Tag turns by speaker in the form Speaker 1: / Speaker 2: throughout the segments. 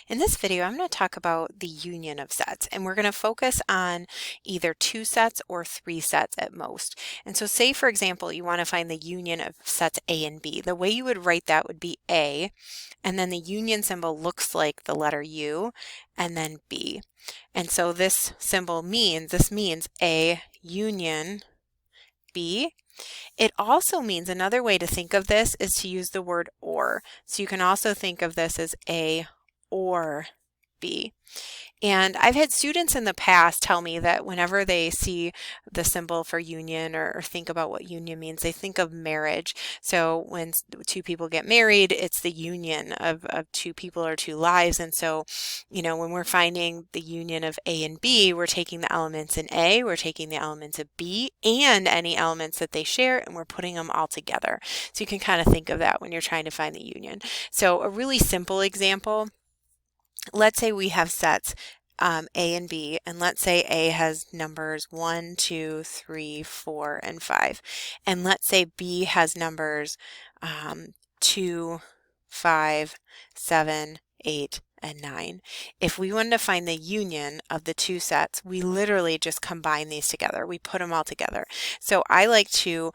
Speaker 1: In this video, I'm going to talk about the union of sets, and we're going to focus on either two sets or three sets at most. And so say, for example, you want to find the union of sets A and B. The way you would write that would be A, and then the union symbol looks like the letter U, and then B. And so this means A union B. It also means another way to think of this is to use the word or. So you can also think of this as A or B. And I've had students in the past tell me that whenever they see the symbol for union or think about what union means, they think of marriage. So when two people get married, it's the union of two people or two lives. And so, when we're finding the union of A and B, we're taking the elements in A, we're taking the elements of B, and any elements that they share, and we're putting them all together. So you can kind of think of that when you're trying to find the union. So a really simple example, let's say we have sets A and B, and let's say A has numbers 1, 2, 3, 4, and 5. And let's say B has numbers 2, 5, 7, 8, and 9. If we wanted to find the union of the two sets, we literally just combine these together. We put them all together. So I like to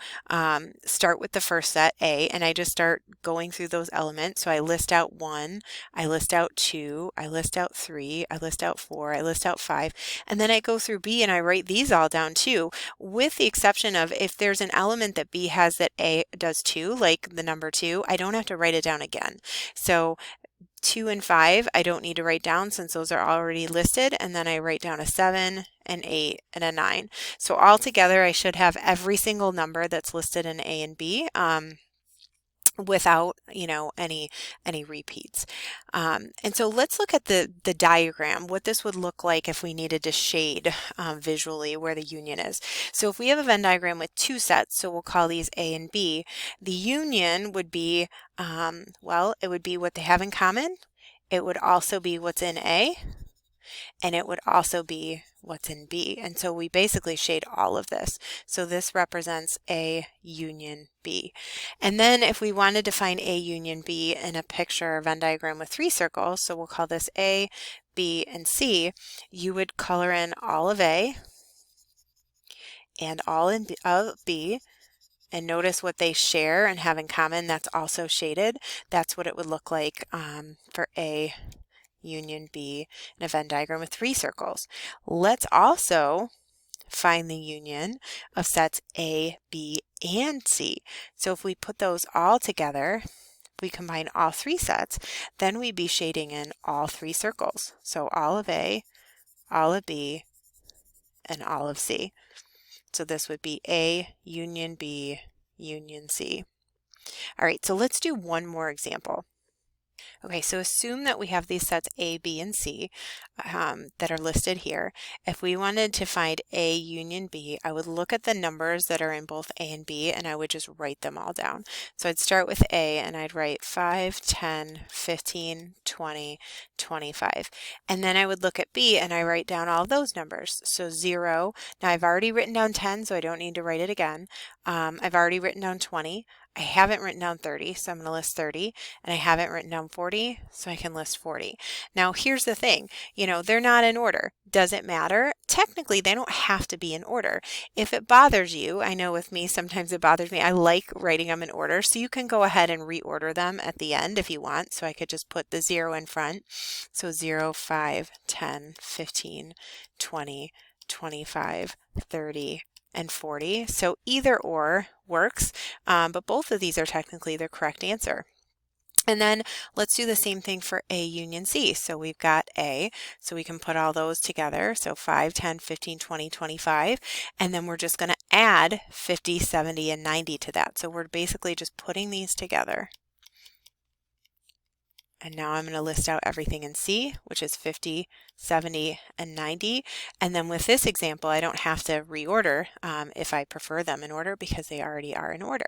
Speaker 1: start with the first set, A, and I just start going through those elements. So I list out 1, I list out 2, I list out 3, I list out 4, I list out 5, and then I go through B and I write these all down too, with the exception of if there's an element that B has that A does too, like the number 2, I don't have to write it down again. So 2 and 5, I don't need to write down since those are already listed, and then I write down a 7, an 8, and a 9. So all together, I should have every single number that's listed in A and B. Without any repeats. And so let's look at the diagram, what this would look like if we needed to shade visually where the union is. So if we have a Venn diagram with two sets, so we'll call these A and B, the union would be it would be what they have in common. It would also be what's in A, and it would also be what's in B. And so we basically shade all of this. So this represents A union B. And then if we wanted to find A union B in a picture or Venn diagram with three circles, so we'll call this A, B, and C, you would color in all of A and all of B, and notice what they share and have in common. That's also shaded. That's what it would look like for A union B in a Venn diagram with three circles. Let's also find the union of sets A, B, and C. So if we put those all together, we combine all three sets, then we'd be shading in all three circles. So all of A, all of B, and all of C. So this would be A union B union C. All right, so let's do one more example. Okay, so assume that we have these sets A, B, and C that are listed here. If we wanted to find A union B, I would look at the numbers that are in both A and B, and I would just write them all down. So I'd start with A, and I'd write 5, 10, 15, 20, 25. And then I would look at B, and I write down all those numbers. So 0, now I've already written down 10, so I don't need to write it again. I've already written down 20. I haven't written down 30, so I'm going to list 30, and I haven't written down 40, so I can list 40. Now, here's the thing, they're not in order. Does it matter? Technically, they don't have to be in order. If it bothers you, I know with me, sometimes it bothers me, I like writing them in order, so you can go ahead and reorder them at the end if you want. So I could just put the 0 in front. So 0, 5, 10, 15, 20, 25, 30, and 40. So either or works, but both of these are technically the correct answer. And then let's do the same thing for A union C. So we've got A, so we can put all those together. So 5, 10, 15, 20, 25. And then we're just going to add 50, 70, and 90 to that. So we're basically just putting these together. And now I'm going to list out everything in C, which is 50, 70, and 90. And then with this example, I don't have to reorder if I prefer them in order because they already are in order.